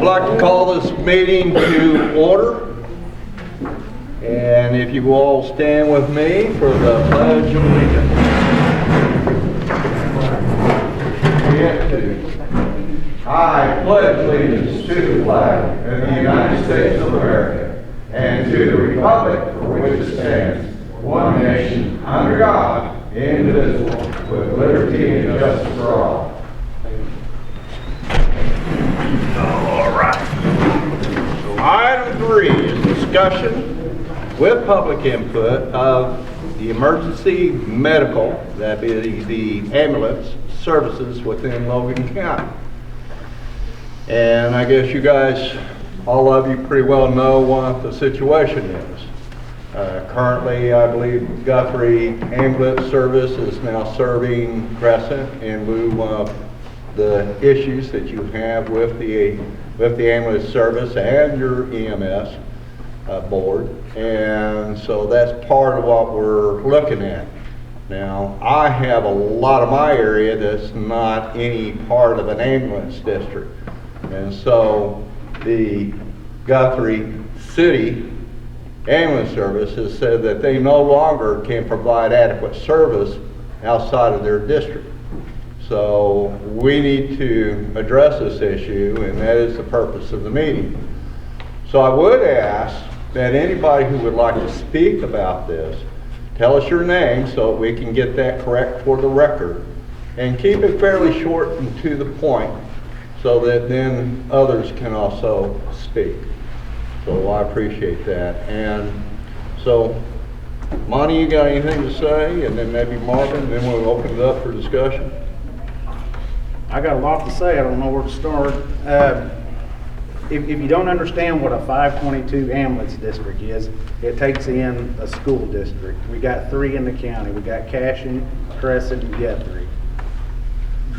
like to call this meeting to order. And if you will all stand with me for the Pledge of Allegiance. I pledge allegiance to the flag of the United States of America and to the republic for which it stands, one nation, under God, indivisible, with liberty and justice for all. All right. So item 3 is discussion with public input of the emergency medical, that is the ambulance services within Logan County. And I guess you guys, all of you pretty well know what the situation is. Currently, I believe Guthrie Ambulance Service is now serving Crescent in lieu of the issues that you have with the ambulance service and your EMS board. And so that's part of what we're looking at. Now, I have a lot of my area that's not any part of an ambulance district. And so the Guthrie City Ambulance Service has said that they no longer can provide adequate service outside of their district. So we need to address this issue, and that is the purpose of the meeting. So I would ask that anybody who would like to speak about this, tell us your name so we can get that correct for the record, and keep it fairly short and to the point so that then others can also speak. So I appreciate that. And so, Monty, you got anything to say? And then maybe Marvin, then we'll open it up for discussion. I got a lot to say. I don't know where to start. If you don't understand what a 522 ambulance district is, it takes in a school district. We got 3 in the county. We got Cashion, Crescent, and Guthrie.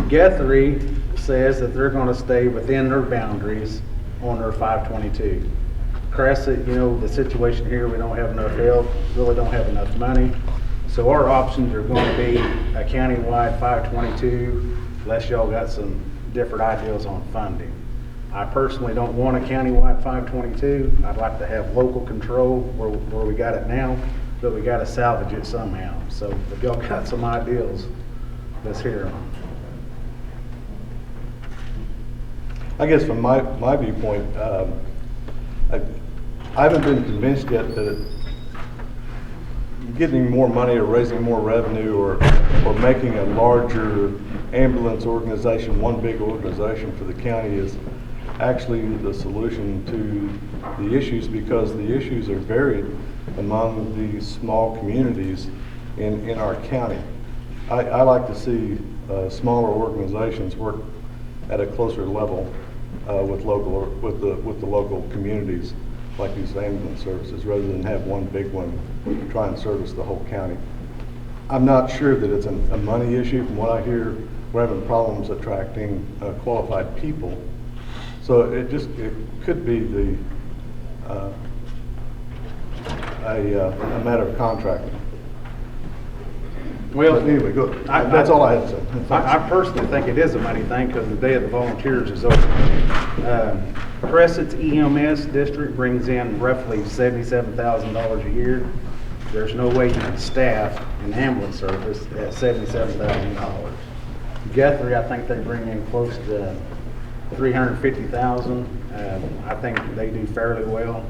Guthrie says that they're going to stay within their boundaries on their 522. Crescent, you know, the situation here, we don't have enough help, really don't have enough money. So our options are going to be a countywide 522, unless y'all got some different ideas on funding. I personally don't want a countywide 522. I'd like to have local control where we got it now, but we got to salvage it somehow. So if y'all got some ideas, let's hear them. I guess from my viewpoint, I haven't been convinced yet that getting more money or raising more revenue or making a larger ambulance organization, one big organization for the county, is actually the solution to the issues, because the issues are varied among these small communities in our county. I like to see smaller organizations work at a closer level with the local communities, like these ambulance services, rather than have one big one try and service the whole county. I'm not sure that it's a money issue. From what I hear, we're having problems attracting qualified people. So it could be a matter of contracting. Well, but anyway, good. That's all I had to say. I personally think it is a money thing because the Day of the Volunteers is over. Crescent's EMS district brings in roughly $77,000 a year. There's no way you can staff an ambulance service at $77,000. Guthrie, I think they bring in close to $350,000. I think they do fairly well,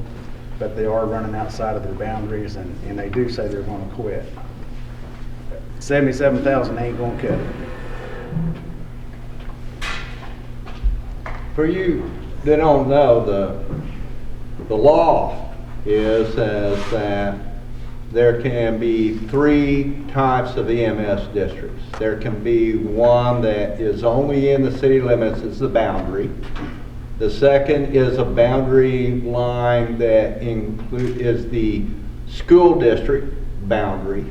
but they are running outside of their boundaries, and they do say they're going to quit. 77,000 ain't gonna cut it. For you that don't know, the law is that there can be 3 types of EMS districts. There can be one that is only in the city limits as the boundary. The second is a boundary line that is the school district boundary,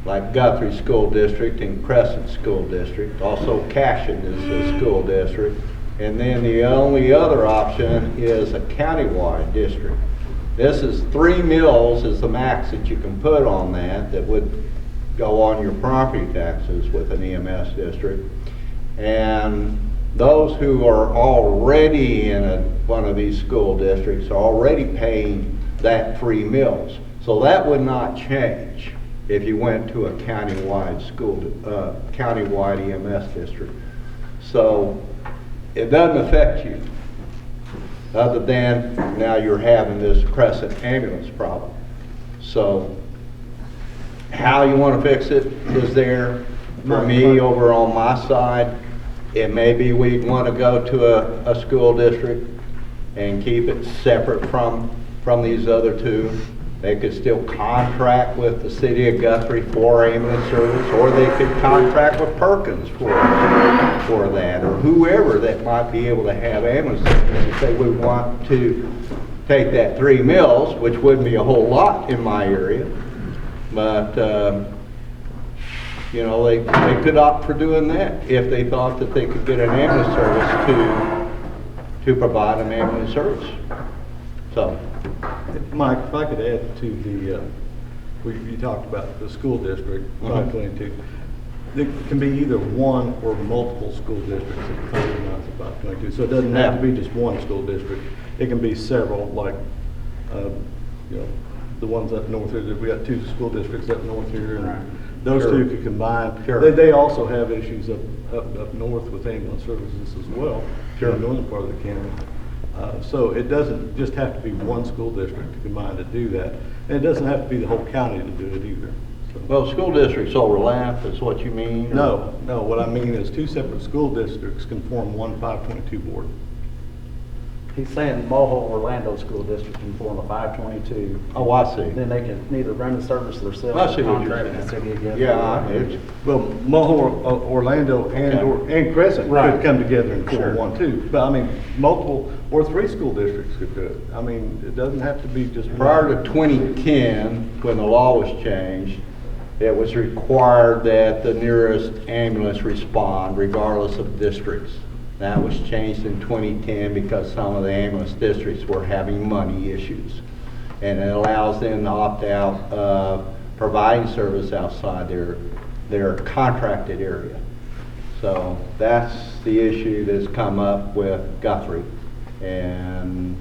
like Guthrie School District and Crescent School District. Also Cashion is the school district. And then the only other option is a countywide district. This is 3 mills is the max that you can put on that would go on your property taxes with an EMS district. And those who are already in one of these school districts are already paying that 3 mills. So that would not change if you went to a countywide countywide EMS district. So it doesn't affect you, other than now you're having this Crescent ambulance problem. So how you want to fix it is there. For me, over on my side, it may be we'd want to go to a school district and keep it separate from these other two. They could still contract with the city of Guthrie for ambulance service, or they could contract with Perkins for that, or whoever that might be able to have ambulance service if they would want to take that 3 mills, which wouldn't be a whole lot in my area. But, you know, they could opt for doing that if they thought that they could get an ambulance service to provide an ambulance service. So, Mike, if I could add to you talked about the school district, 522. There can be either one or multiple school districts that come in 522. So it doesn't have to be just one school district. It can be several, like, you know, the ones up north here. We got 2 school districts up north here, and those 2 could combine. Sure. They also have issues up north with ambulance services as well, in the northern part of the county. So it doesn't just have to be one school district to combine to do that. And it doesn't have to be the whole county to do it either. So. well, school districts overlap, is what you mean? or- No, what I mean is 2 separate school districts can form one 522 board. He's saying Mulhall Orlando School District can form a 522. Oh, I see. Then they can either run the service I themselves see or what you're contract with the saying. city of Guthrie. Yeah, it's, Well, Mulhall, Orlando, and Crescent Right. could come together and Sure. form one too. But I mean, multiple or 3 school districts could do it. I mean, it doesn't have to be just one. prior to 2010, when the law was changed, it was required that the nearest ambulance respond regardless of districts. That was changed in 2010 because some of the ambulance districts were having money issues. And it allows them to opt out of providing service outside their contracted area. So that's the issue that's come up with Guthrie. And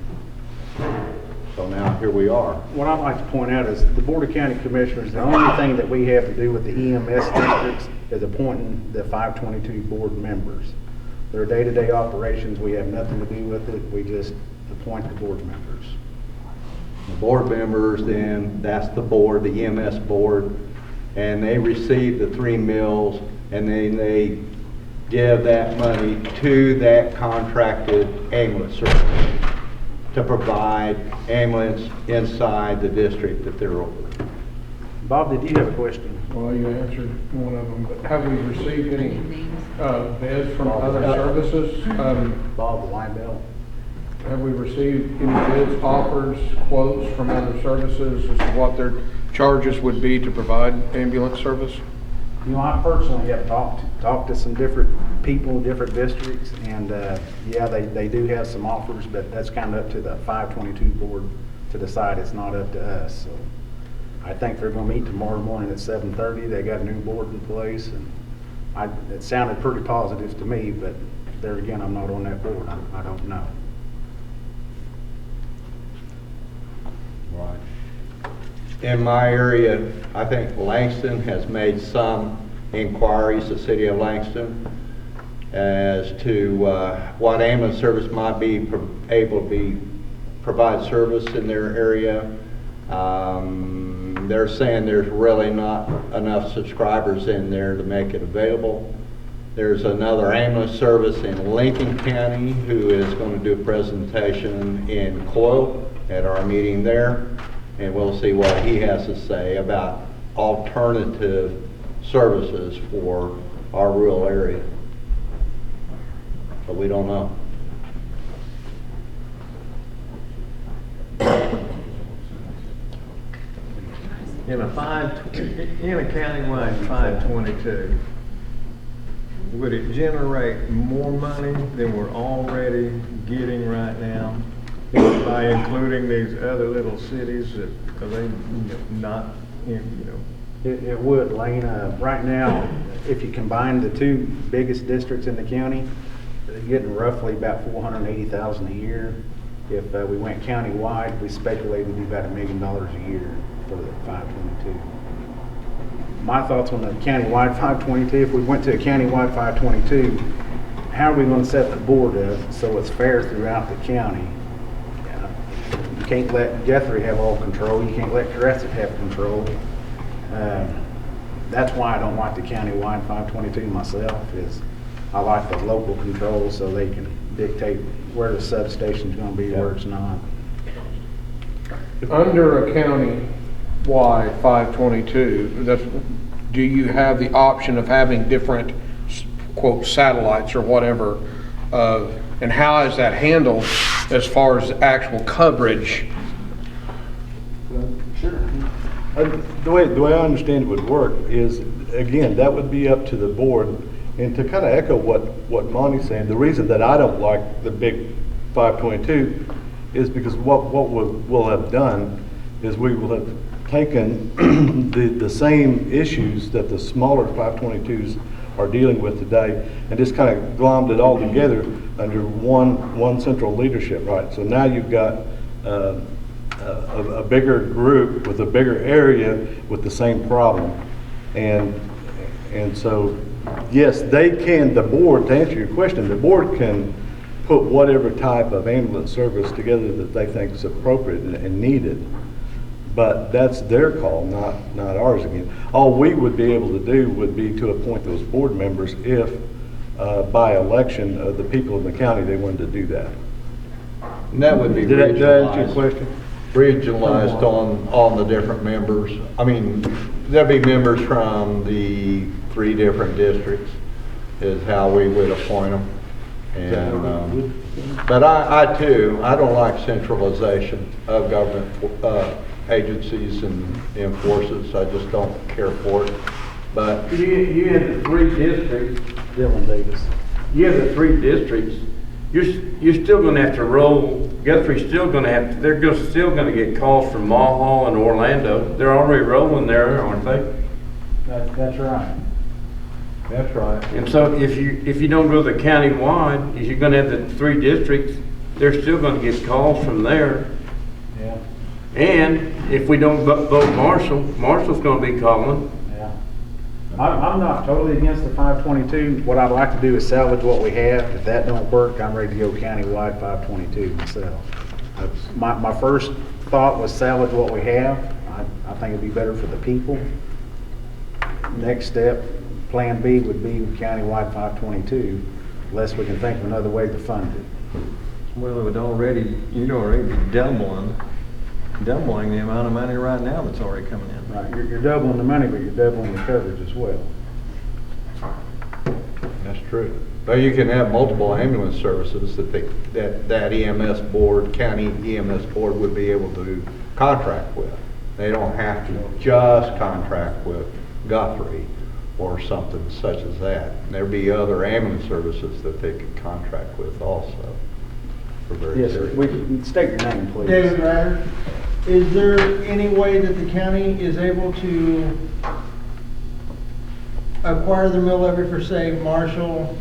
so now here we are. What I'd like to point out is the Board of County Commissioners, the only thing that we have to do with the EMS districts is appointing the 522 board members. Their day-to-day operations, we have nothing to do with it. We just appoint the board members. The board members, then that's the board, the EMS board, and they receive the 3 mills, and then they give that money to that contracted ambulance service to provide ambulance inside the district that they're over. Bob, did you have a question? Well, you answered one of them, but have we received any bids from other services? Bob, the line bell. Have we received any bids, offers, quotes from other services as to what their charges would be to provide ambulance service? You know, I personally have talked to some different people, different districts, and yeah, they do have some offers, but that's kind of up to the 522 board to decide. It's not up to us. So I think they're going to meet tomorrow morning at 7:30. They got a new board in place, and it sounded pretty positive to me, but there again, I'm not on that board. I don't know. Right. In my area, I think Langston has made some inquiries, the city of Langston, as to what ambulance service might be able to provide service in their area. They're saying there's really not enough subscribers in there to make it available. There's another ambulance service in Lincoln County who is going to do a presentation in Coyle at our meeting there, and we'll see what he has to say about alternative services for our rural area. But we don't know. In a countywide 522, would it generate more money than we're already getting right now by including these other little cities that, are they not, It would, Lane. Right now, if you combine the 2 biggest districts in the county, getting roughly about 480,000 a year. If we went countywide, we speculated it'd be about $1 million a year for the 522. My thoughts on the countywide 522, if we went to a countywide 522, how are we going to set the board up so it's fair throughout the county? You can't let Guthrie have all control. You can't let Crescent have control. That's why I don't like the countywide 522 myself, is I like the local control so they can dictate where the substation's going to be, where it's not. Under a county-wide 522, do you have the option of having different, quote, satellites or whatever? And how is that handled as far as actual coverage? Sure. The way I understand it would work is, again, that would be up to the board. And to kind of echo what Monty's saying, the reason that I don't like the big 522 is because what we'll have done is we will have taken the same issues that the smaller 522s are dealing with today and just kind of glommed it all together under one central leadership, right? So now you've got a bigger group with a bigger area with the same problem. And so, yes, they can, the board, to answer your question, the board can put whatever type of ambulance service together that they think is appropriate and needed. But that's their call, not ours again. All we would be able to do would be to appoint those board members if, by election of the people in the county, they wanted to do that. And that would be Did that answer your regionalized, question? regionalized on the different members. I mean, there'd be members from the 3 different districts is how we would appoint them. And, but I too, I don't like centralization of government agencies and forces. I just don't care for it. But You have the 3 districts, Dylan Davis. you have the 3 districts, you're still gonna have to roll, Guthrie's still gonna have, still gonna get calls from Mulhall and Orlando. They're already rolling there, aren't they? That's right. that's right. And so if you don't go the county-wide, if you're gonna have the 3 districts, they're still gonna get calls from there. Yeah. And if we don't vote Marshall's gonna be calling. Yeah. I'm not totally against the 522. What I'd like to do is salvage what we have. If that don't work, I'm ready to go countywide 522 myself. My first thought was salvage what we have. I think it'd be better for the people. Next step, plan B would be countywide 522, unless we can think of another way to fund it. Well, it would you'd already be doubling the amount of money right now that's already coming in. Right, you're doubling the money, but you're doubling the coverage as well. That's true. But you can have multiple ambulance services that EMS board, county EMS board would be able to contract with. They don't have to just contract with Guthrie or something such as that. There'd be other ambulance services that they could contract with also. For Yes, sir. We can state your name, please. David Ryder, is there any way that the county is able to acquire the mill levy for, say, Marshall,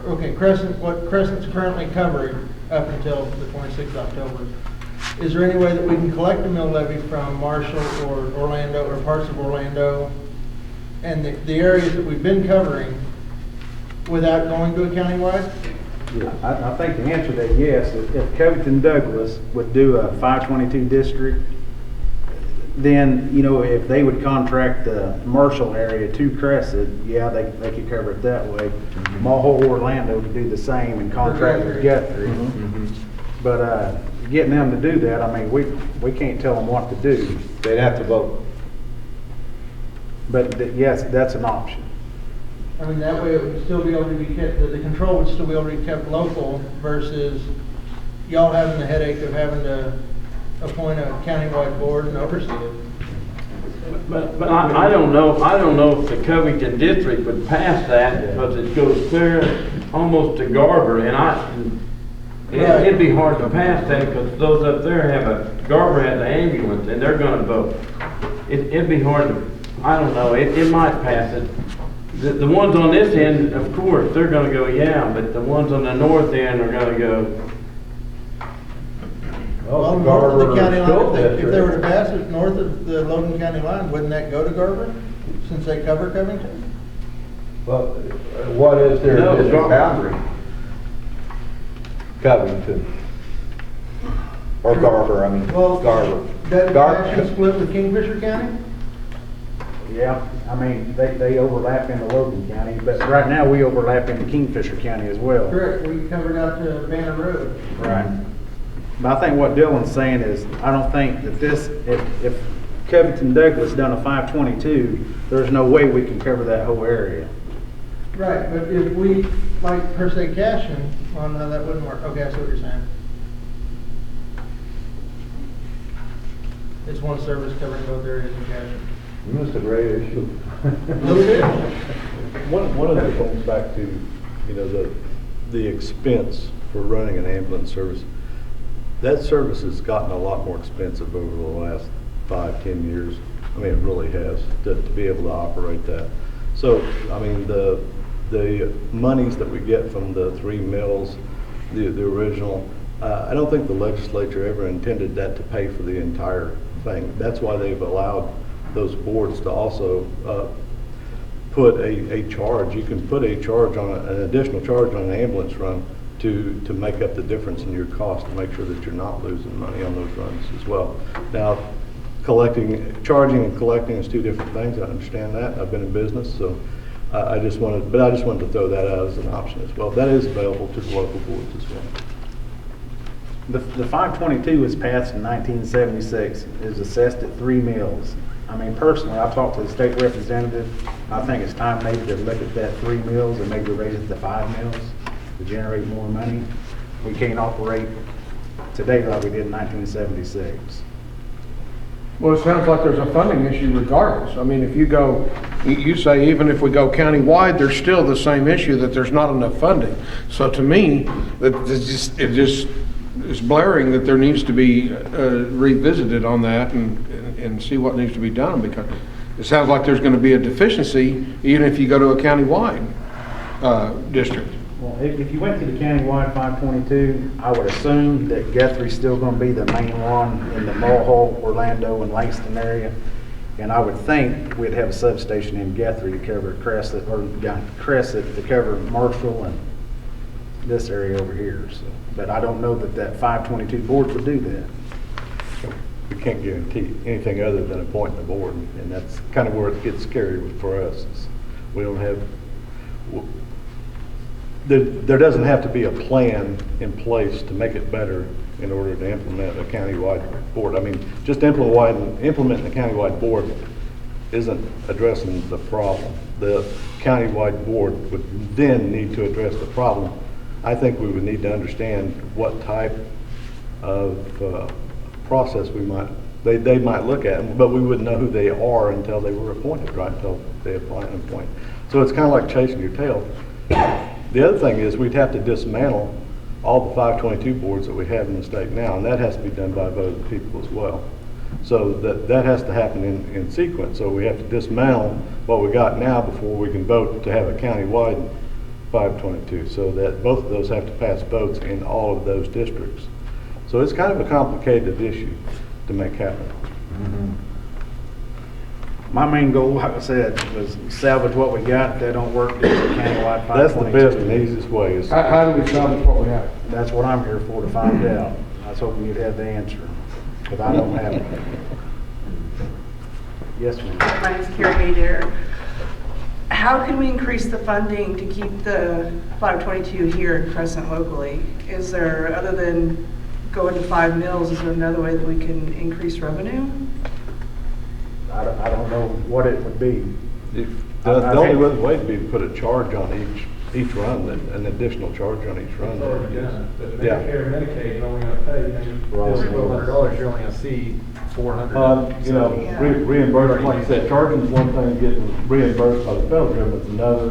okay, Crescent, what Crescent's currently covering up until the 26th of October? Is there any way that we can collect the mill levy from Marshall or Orlando or parts of Orlando and the areas that we've been covering without going to a countywide? Yeah, I think the answer to that, yes. If Covington Douglas would do a 522 district, then, you know, if they would contract the Marshall area to Crescent, yeah, they could cover it that way. Mulhall, Orlando could do the same and contract with Guthrie. But getting them to do that, I mean, we can't tell them what to do. They'd have to vote. But yes, that's an option. I mean, that way it would still be able to be kept, the control would still be able to be kept local versus y'all having the headache of having to appoint a countywide board and oversee it. But I don't know if the Covington district would pass that because it goes clear almost to Garber and it'd be hard to pass that because those up there Garber has an ambulance and they're gonna vote. It'd be hard to, I don't know, it might pass it, The ones on this end, of course, they're gonna go, yeah, but the ones on the north end are gonna go, Well, north of the county line, if they were to pass it north of the Logan County line, wouldn't that go to Garber, since they cover Covington? Well, what is their No, district Gar- boundary? Covington. Or Garber, I mean, Well, Garber. that Gar- action split with Kingfisher County? Yeah, I mean, they overlap into Logan County, but right now we overlap into Kingfisher County as well. Correct, we covered out to Banner Road. Right. But I think what Dylan's saying is, I don't think that this, if Covington Douglas done a 522, there's no way we can cover that whole area. Right, but if we, like per se Cashin, well, no, that wouldn't work. Okay, I see what you're saying. It's one service covering both areas in Cashin. That's a great issue. One of the things back to, you know, the expense for running an ambulance service, that service has gotten a lot more expensive over the last 5-10 years. I mean, it really has, to be able to operate that. So, I mean, the monies that we get from the 3 mills, the original, I don't think the legislature ever intended that to pay for the entire thing. That's why they've allowed those boards to also put a charge. You can put a charge on an additional charge on an ambulance run to make up the difference in your cost, to make sure that you're not losing money on those runs as well. Now, charging and collecting is 2 different things. I understand that. I've been in business, so I just wanted to throw that out as an option as well. That is available to the local boards as well. The 522 was passed in 1976. It was assessed at 3 mills. I mean, personally, I talked to the state representative. I think it's time maybe to look at that 3 mills and maybe raise it to 5 mills to generate more money. We can't operate today like we did in 1976. Well, it sounds like there's a funding issue regardless. I mean, if you go, you say even if we go countywide, there's still the same issue that there's not enough funding. So to me, it just is blaring that there needs to be revisited on that and see what needs to be done, because it sounds like there's going to be a deficiency even if you go to a countywide district. Well, if you went to the countywide 522, I would assume that Guthrie's still going to be the main one in the Mulhall, Orlando, and Langston area. And I would think we'd have a substation in Guthrie to cover Crescent, or Crescent to cover Marshall and this area over here. So, but I don't know that 522 board would do that. We can't guarantee anything other than appointing the board, and that's kind of where it gets scary for us. Is we don't have. There doesn't have to be a plan in place to make it better in order to implement a countywide board. I mean, just implementing a countywide board isn't addressing the problem. The countywide board would then need to address the problem. I think we would need to understand what type of process they might look at, but we wouldn't know who they are until they were appointed, right? Until they apply and appoint. So it's kind of like chasing your tail. The other thing is we'd have to dismantle all the 522 boards that we have in the state now, and that has to be done by a vote of the people as well. So that has to happen in sequence. So we have to dismantle what we got now before we can vote to have a countywide 522. So that both of those have to pass votes in all of those districts. So it's kind of a complicated issue to make happen. Mm-hmm. My main goal, like I said, was salvage what we got. If that don't work, do a countywide 522. That's the best and easiest way. Is How do we salvage what we have? That's what I'm here for, to find out. I was hoping you'd have the answer, but I don't have it. Yes, ma'am. My name's Carrie Adair. How can we increase the funding to keep the 522 here in Crescent locally? Is there, other than going to 5 mills, is there another way that we can increase revenue? I don't know what it would be. the only way would be to put a charge on each run, an additional charge on each run. Yeah. Medicare and Medicaid are only gonna pay, $1,200, you're only gonna see $400. You know, reimbursement, like I said, charging is one thing, getting reimbursed by the federal government is another.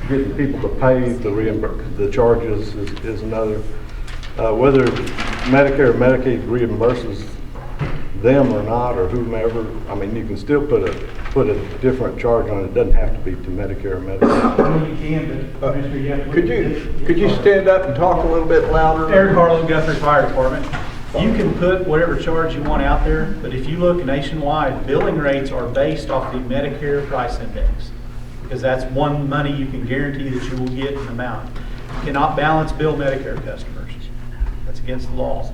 Getting people to pay the charges is another. Whether Medicare or Medicaid reimburses them or not, or whomever, I mean, you can still put a different charge on it. It doesn't have to be to Medicare or Medicaid. Well, you can, but Commissioner, you have to. Could you stand up and talk a little bit louder? Eric Harlow, Guthrie Fire Department. You can put whatever charge you want out there, but if you look nationwide, billing rates are based off the Medicare price index. Because that's one money you can guarantee that you will get an amount. You cannot balance bill Medicare customers. That's against the law.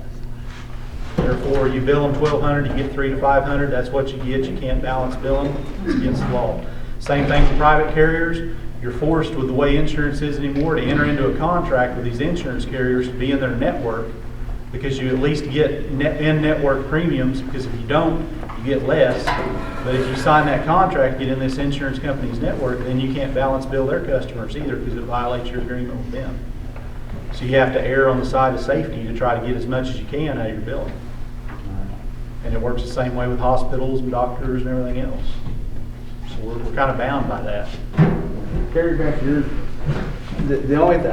Therefore, you bill them $1,200, you get $300 to $500, that's what you get. You can't balance bill them, it's against the law. Same thing for private carriers. You're forced, with the way insurance is anymore, to enter into a contract with these insurance carriers to be in their network, because you at least get in-network premiums, because if you don't, you get less. But if you sign that contract, get in this insurance company's network, then you can't balance bill their customers either, because it violates your agreement with them. So you have to err on the side of safety to try to get as much as you can out of your billing. And it works the same way with hospitals and doctors and everything else. So we're kind of bound by that. Carry back your, the only thing,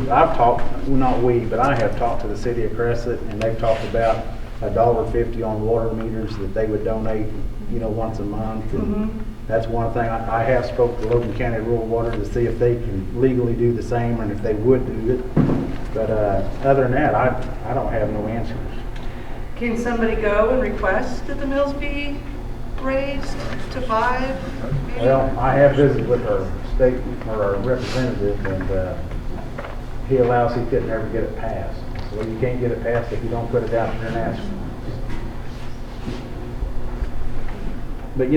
I've talked, well, not we, but I have talked to the city of Crescent, and they've talked about $1.50 on water meters that they would donate, once a month. And that's one thing. I have spoke to Logan County Rural Water to see if they can legally do the same, and if they would do it. But other than that, I don't have no answers. Can somebody go and request that the mills be raised to 5? maybe? Well, I have visited with our state, or our representative, and he allows, he couldn't ever get it passed. So you can't get it passed if you don't put it out there and ask for it. But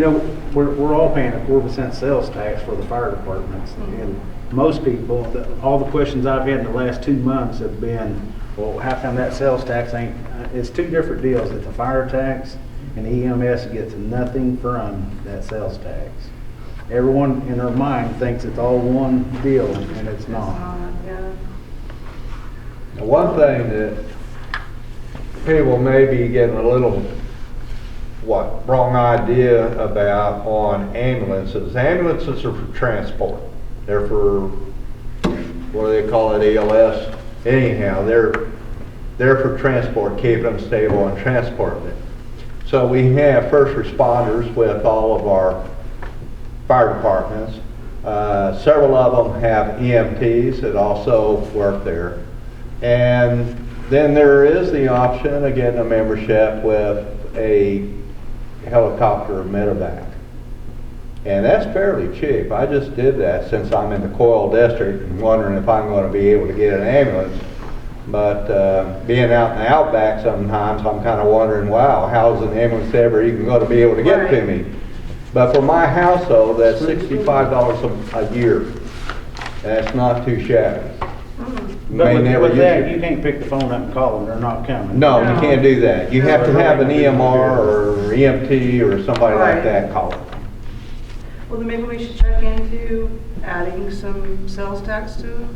we're all paying a 4% sales tax for the fire departments. And most people, all the questions I've had in the last 2 months have been, well, how come that sales tax ain't, it's two different deals. It's a fire tax, and EMS gets nothing from that sales tax. Everyone in their mind thinks it's all one deal, and it's not. Yeah. One thing that people may be getting a little, wrong idea about on ambulances. Ambulances are for transport. They're for, what do they call it, ALS? Anyhow, they're for transport, keeping them stable and transporting it. So we have first responders with all of our fire departments. Several of them have EMTs that also work there. And then there is the option of getting a membership with a helicopter medevac. And that's fairly cheap. I just did that since I'm in the Coyle District and wondering if I'm going to be able to get an ambulance. But being out in the outback sometimes, I'm kind of wondering, wow, how's an ambulance ever even going to be able to get to me? But for my household, that's $65 a year. That's not too shabby. But with that, you can't pick the phone up and call them, they're not coming. No, you can't do that. You have to have an EMR or EMT or somebody like that call it. Well, then maybe we should check into adding some sales tax to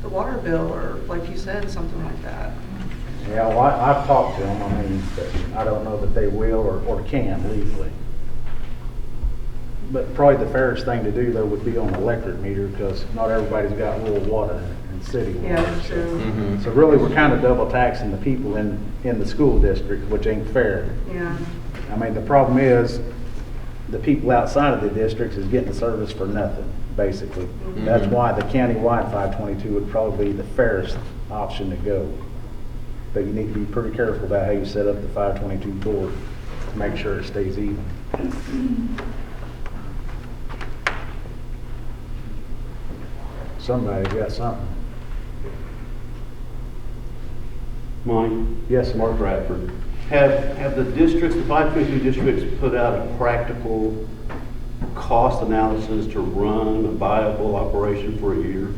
the water bill, or like you said, something like that. Yeah, well, I've talked to them, but I don't know that they will or can legally. But probably the fairest thing to do, though, would be on electric meter, because not everybody's got rural water and city water. Yeah, that's true. So really, we're kind of double taxing the people in the school district, which ain't fair. Yeah. I mean, the problem is, the people outside of the districts is getting the service for nothing, basically. That's why the county-wide 522 would probably be the fairest option to go. But you need to be pretty careful about how you set up the 522 board to make sure it stays even. Somebody's got something. Monty? Yes, Mark Bradford. Have the districts, the 522 districts, put out a practical cost analysis to run a viable operation for a year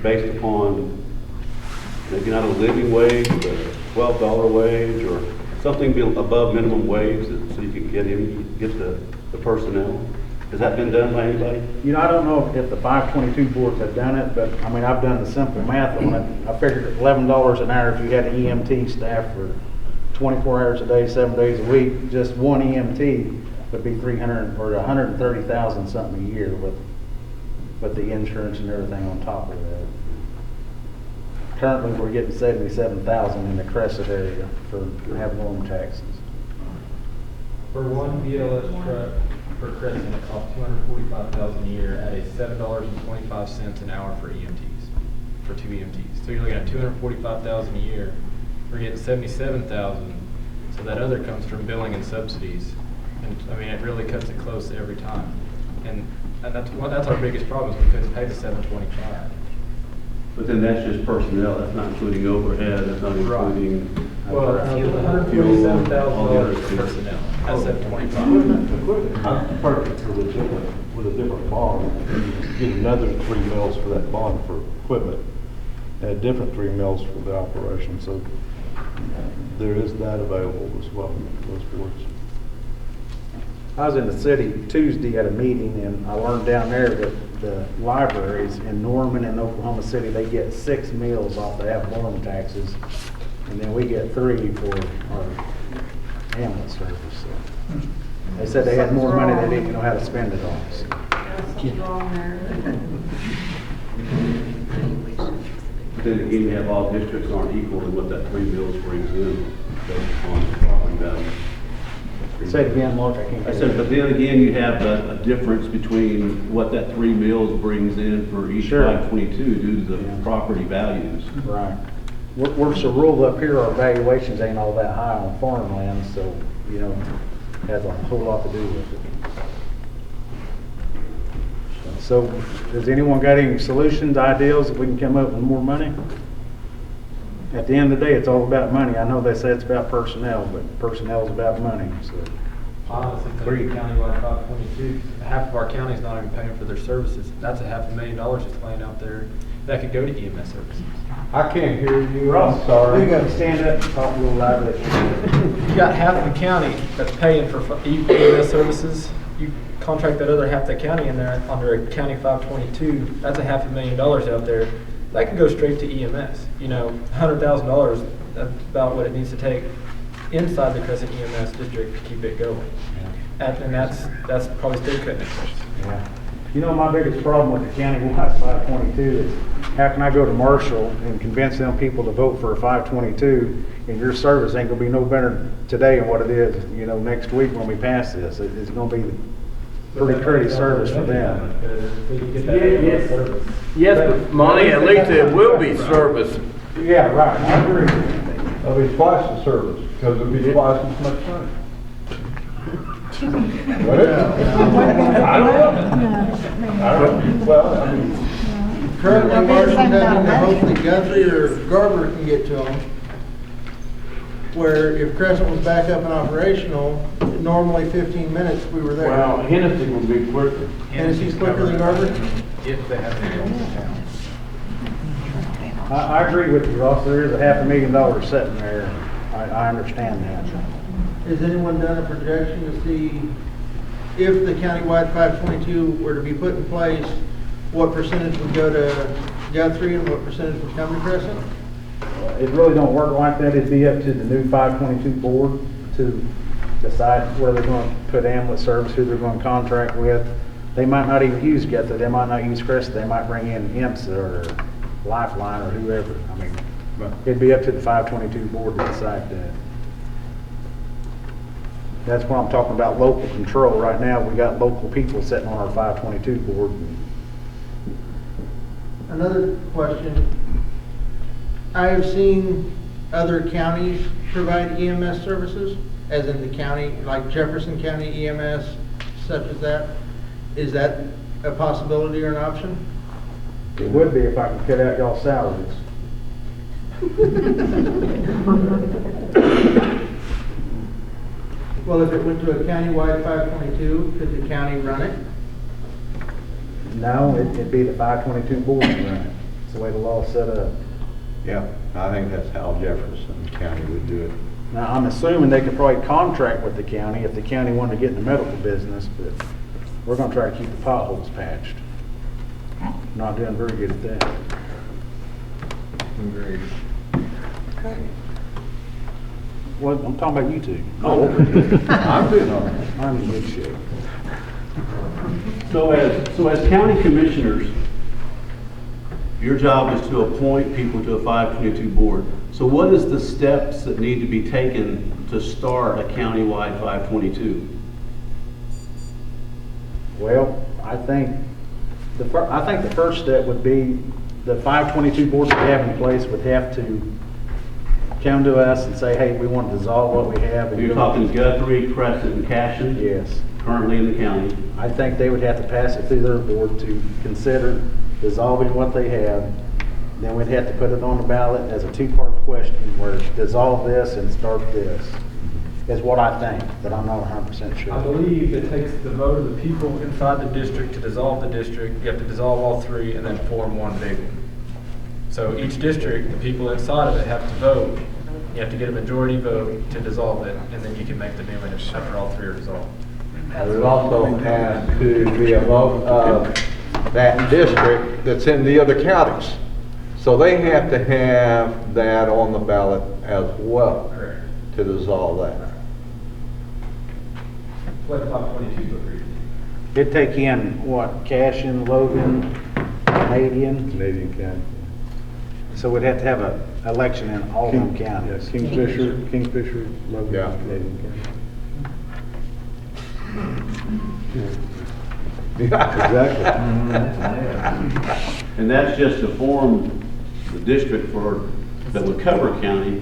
based upon maybe not a living wage, but a $12 wage or something above minimum wage so you can get the personnel? Has that been done by anybody? I don't know if the 522 boards have done it, but I mean, I've done the simple math on it. I figured at $11 an hour if you had an EMT staff for 24 hours a day, 7 days a week, just one EMT would be 300 or 130,000 something a year with the insurance and everything on top of that. Currently, we're getting 77,000 in the Crescent area for abnormal taxes. For one BLS truck for Crescent, it costs $245,000 a year at a $7.25 an hour for EMTs, for 2 EMTs. So you're looking at $245,000 a year. We're getting $77,000. So that other comes from billing and subsidies. And I mean, it really cuts it close every time. And that's our biggest problem, is we couldn't pay the $725. But then that's just personnel, that's not including overhead, that's not including. Well, $147,000 for personnel, that's $725. Perfect with a different bond. You get another 3 mils for that bond for equipment, and a different 3 mils for the operation, so there is that available as well, those boards. I was in the city Tuesday at a meeting, and I learned down there that the libraries in Norman and Oklahoma City, they get 6 meals off the ad valorem taxes, and then we get 3 for our ambulance service. So they said they had more money, they didn't know how to spend it on. So. That's wrong there. But then again, you have all districts aren't equal in what that 3 mils brings in based on property value. Say it again, Mark, I can't I hear said, you. but then again, you have a difference between what that 3 mils brings in for each Sure. 522 due to the Yeah. property values. Right. We're so rural up here, our valuations ain't all that high on farmland, so, you know, it has a whole lot to do with it. So, does anyone got any solutions, ideas that we can come up with more money? At the end of the day, it's all about money. I know they say it's about personnel, but personnel is about money, so. Honestly, think countywide 522, half of our county's not even paying for their services. That's a $500,000 just laying out there that could go to EMS services. I can't hear you, I'm sorry. You gotta stand up and talk a little louder. You got half the county that's paying for EMS services. You contract that other half of the county in there under a county 522, that's a $500,000 out there. That could go straight to EMS. You know, $100,000, that's about what it needs to take inside the Crescent EMS district to keep it going. And that's probably still cutting it close. Yeah. You know, my biggest problem with the county-wide 522 is how can I go to Marshall and convince them people to vote for a 522 and your service ain't gonna be no better today than what it is, you know, next week when we pass this. It's gonna be pretty service for them. Yes, but Monty, at least it will be service. Yeah, right, I agree. It'll be twice the service, because it'll be twice as much money. I don't know. Well, I mean, Currently, Marshall doesn't, hopefully Guthrie or Garber can get to them. Where if Crescent was back up and operational, normally 15 minutes we were there. Well, Hennessy will be quicker. Hennessy's quicker than Garber? If they have to go into town. I agree with you, Ross, there is a $500,000 sitting there. I understand that. Has anyone done a projection to see if the countywide 522 were to be put in place, what percentage would go to Guthrie and what percentage would come to Crescent? It really don't work like that. It'd be up to the new 522 board to decide where they're going to put ambulance service, who they're going to contract with. They might not even use Guthrie, they might not use Crescent, they might bring in IMSA or Lifeline or whoever. I mean, it'd be up to the 522 board to decide that. That's what I'm talking about, local control. Right now, we got local people sitting on our 522 board. Another question. I have seen other counties provide EMS services, as in the county, like Jefferson County EMS, such as that. Is that a possibility or an option? It would be if I could cut out y'all's salaries. Well, if it went to a countywide 522, could the county run it? No, it'd be the 522 board to run it. It's the way the law's set up. yeah, I think that's how Jefferson County would do it. Now, I'm assuming they could probably contract with the county if the county wanted to get in the medical business, but we're gonna try to keep the potholes patched. Not doing very good at that. Agreed. Well, I'm talking about you two. I'm doing all right. I'm in good shape. So as county commissioners, Your job is to appoint people to a 522 board. So what is the steps that need to be taken to start a countywide 522? Well, I think the first step would be the 522 board that we have in place would have to come to us and say, hey, we want to dissolve what we have. And You're talking Guthrie, Crescent, and Cashin? Yes. Currently in the county. I think they would have to pass it through their board to consider dissolving what they have. Then we'd have to put it on the ballot as a two-part question where dissolve this and start this, is what I think, but I'm not 100% sure. I believe it takes the vote of the people inside the district to dissolve the district. You have to dissolve all three and then form one big one. So each district, the people inside of it have to vote. You have to get a majority vote to dissolve it, and then you can make the new one after all three are dissolved. There also has to be a vote of that district that's in the other counties. So they have to have that on the ballot as well Correct. to dissolve that. What 522 agreed? It'd take in, what, Cashin, Logan, Canadian? Canadian County. So we'd have to have an election in all of them Yes, counties. Kingfisher, Logan, Yeah. Canadian County. Exactly. And that's just to form the district that would cover county,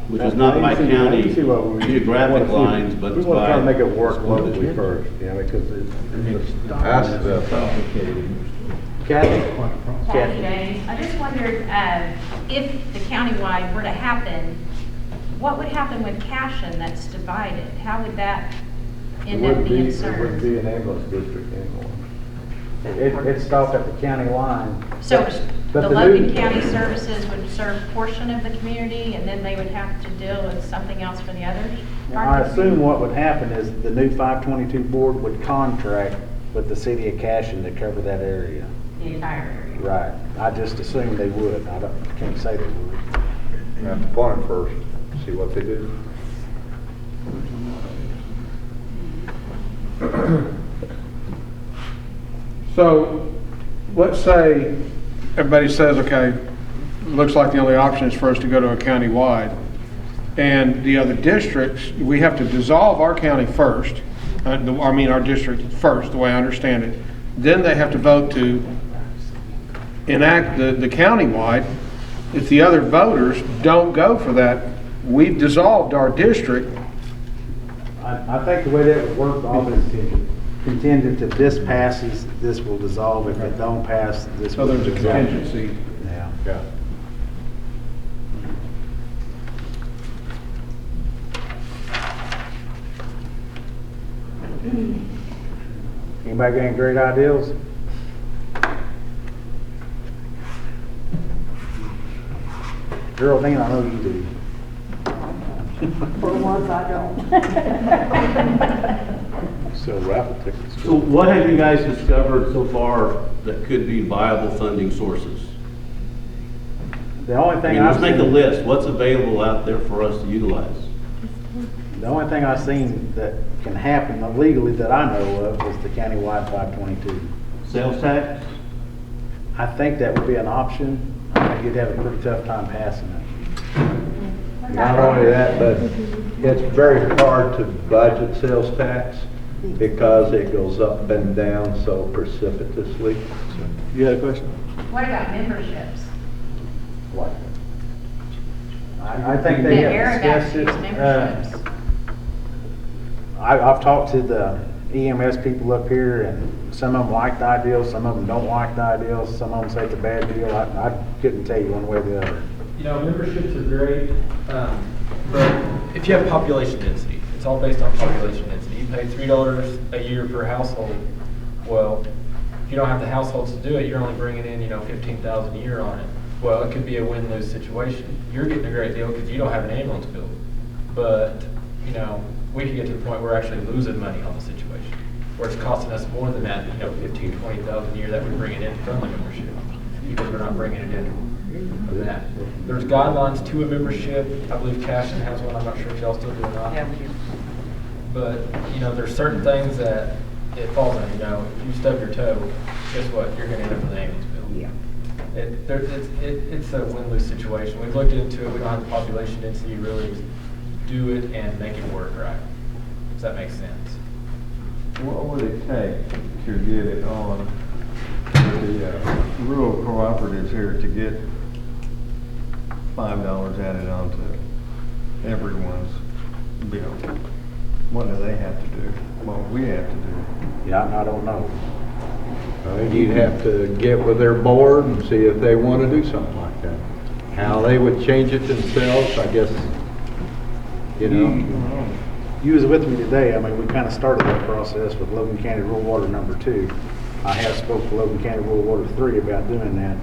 which is not by county geographic lines, but we it's want to try by. to make it work locally first, because That's the, Kathy? Kathy James, I just wondered, if the countywide were to happen, what would happen with Cashin that's divided? How would that it end up wouldn't being be, it wouldn't served? be an ambulance district anymore. It stopped at the county line. So But the the Logan new- County Services would serve a portion of the community, and then they would have to deal with something else for the others? I assume what would happen is the new 522 board would contract with the city of Cashin to cover that area. The entire area? Right. I just assumed they would. Can't say they would. you have to appoint them first, see what they do. So, let's say everybody says, okay, looks like the only option is for us to go to a county-wide. And the other districts, we have to dissolve our county first, our district first, the way I understand it. Then they have to vote to enact the county-wide. If the other voters don't go for that, we've dissolved our district. I think the way that would work, Bob, is contingent if this passes, this will dissolve. If it don't pass, this So will there's a dissolve. contingency. Yeah. Yeah. Anybody got any great ideas? Geraldine, I know you do. For once, I don't. Sell raffle tickets. So what have you guys discovered so far that could be viable funding sources? The only I thing mean, I've let's make a seen, list. What's available out there for us to utilize? the only thing I've seen that can happen legally that I know of is the countywide 522. Sales tax? I think that would be an option. I think you'd have a pretty tough time passing it. Not only that, but it's very hard to budget sales tax because it goes up and down so precipitously. You had a question? What about memberships? What? I think The they have air discussed it. memberships. I've talked to the EMS people up here, and some of them like the ideal, some of them don't like the ideal, some of them say it's a bad deal. I couldn't tell you one way or the other. You know, memberships are great, but if you have population density, it's all based on population density. You pay $3 a year per household. Well, if you don't have the households to do it, you're only bringing in, $15,000 a year on it. Well, it could be a win-lose situation. You're getting a great deal because you don't have an ambulance bill, but we could get to the point where we're actually losing money on the situation, where it's costing us more than that, $15,000, $20,000 a year that we're bringing in from the membership, because we're not bringing it in for that. There's guidelines to a membership. I believe Cashin has one. I'm not sure if y'all still do or not. Yeah, we do. But, there's certain things that it falls on, if you stub your toe, guess what? You're gonna end up with an ambulance bill. Yeah. It's a win-lose situation. We've looked into it, we don't have the population density to really do it and make it work right. Does that make sense? What would it take to get it on the rural cooperatives here to get $5 added onto everyone's bill? What do they have to do? What we have to do? Yeah, I don't know. You'd have to get with their board and see if they want to do something like that. How they would change it themselves, I guess, you know. You was with me today, I mean, we kind of started that process with Logan County Rural Water number 2. I have spoke to Logan County Rural Water 3 about doing that,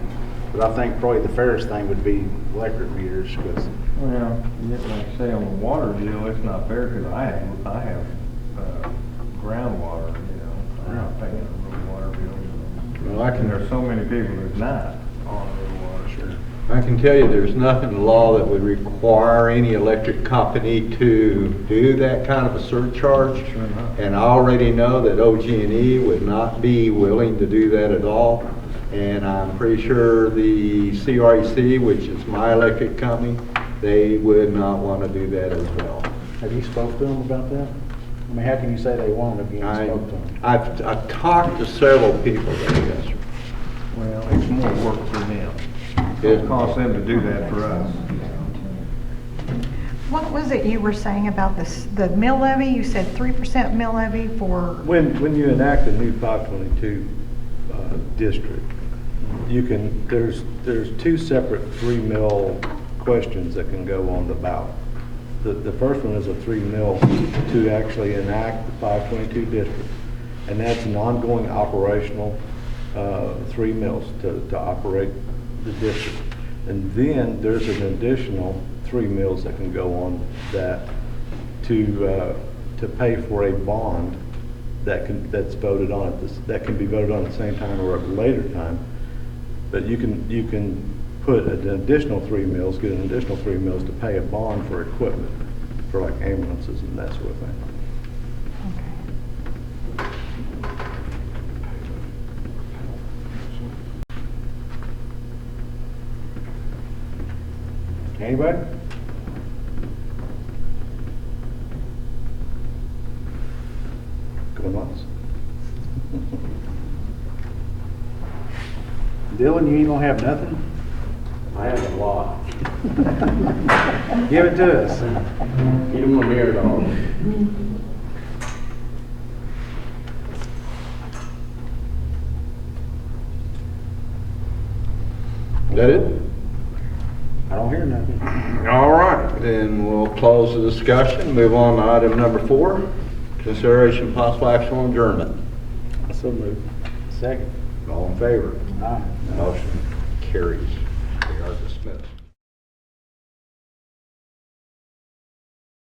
but I think probably the fairest thing would be electric meters, because Well, like I say, on the water deal, it's not fair, because I have groundwater, you know, I'm not paying a rural water bill. Well, I And can, there's so many people that's not on rural water. Sure. I can tell you there's nothing in the law that would require any electric company to do that kind of a surcharge. Sure enough. And I already know that OG&E would not be willing to do that at all. And I'm pretty sure the CREC, which is my electric company, they would not want to do that as well. have you spoke to them about that? I mean, how can you say they won't if you haven't spoke to them? I've talked to several people there, yes, sir. Well, it's more work for them. Yeah. It costs them to do that for us. What was it you were saying about this, the mill levy? You said 3% mill levy for, When you enact a new 522 district, you can, there's 2 separate 3 mil questions that can go on the ballot. The first one is a 3 mil to actually enact the 522 district, and that's an ongoing operational 3 mils to operate the district. And then there's an additional 3 mils that can go on that to pay for a bond that's voted on that can be voted on at the same time or at a later time. But you can put an additional 3 mils, get an additional 3 mils to pay a bond for equipment, for like ambulances and that sort of thing. Anybody? Going once? Dylan, you ain't gonna have nothing? I have a lot. Give it to us. You don't want to hear it all. Is that it? I don't hear nothing. All right, then we'll close the discussion, move on to item number 4, consideration possible action on adjournment. So moved. Second. All in favor? Aye. Motion